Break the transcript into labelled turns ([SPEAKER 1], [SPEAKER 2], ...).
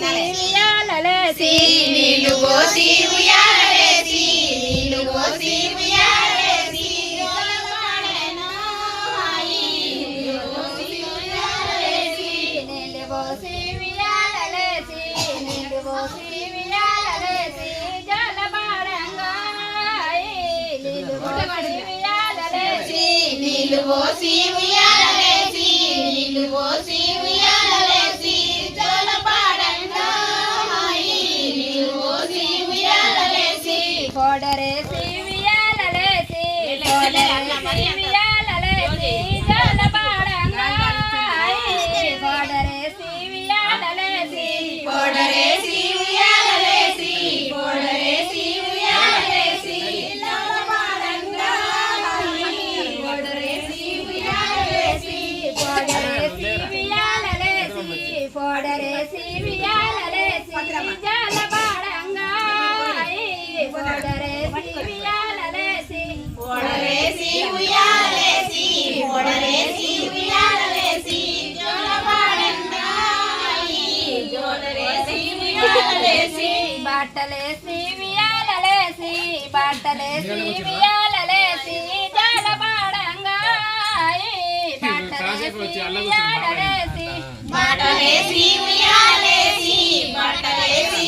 [SPEAKER 1] ఉయ్యాలలేసి నీళ్ళు పోసి ఉయ్యాలలేసి నీళ్ళు పోసి ఉయ్యాలలేసి జోలపాడెను హాయి నీళ్ళు పోసి ఉయ్యాలలేసి నీళ్ళు పోసి ఉయ్యాలలేసి నీళ్ళు పోసి ఉయ్యాలలేసి జోలపాడంగా నీళ్ళు పోసి ఉయ్యాలలేసి నీళ్ళు పోసి ఉయ్యాలలేసి నీళ్ళు పోసి ఉయ్యాలలేసి జోలపాడంగా నీళ్ళు పోసి ఉయ్యాలలేసి కోడరేసి ఉయ్యాలలేసి కోడరేసి ఉయ్యాలలేసి జోలపాడంగా కోడరేసి ఉయ్యాలలేసి కోడరేసి ఉయ్యాలలేసి కోడరేసి ఉయ్యాలలేసి జోలపాడంగా కోడరేసి ఉయ్యాలలేసి కోడరేసి ఉయ్యాలలేసి కోడరేసి ఉయ్యాలలేసి జోలపాడంగా కోడరేసి ఉయ్యాలలేసి కోడరేసి ఉయ్యాలలేసి కోడరేసి ఉయ్యాలలేసి జోలపాడంగా జోలరేసి ఉయ్యాలలేసి బట్టలేసి ఉయ్యాలలేసి బట్టలేసి ఉయ్యాలలేసి జోలపాడంగా బట్టలేసి ఉయ్యాలలేసి బట్టలేసి ఉయ్యాలేసి బట్టలేసి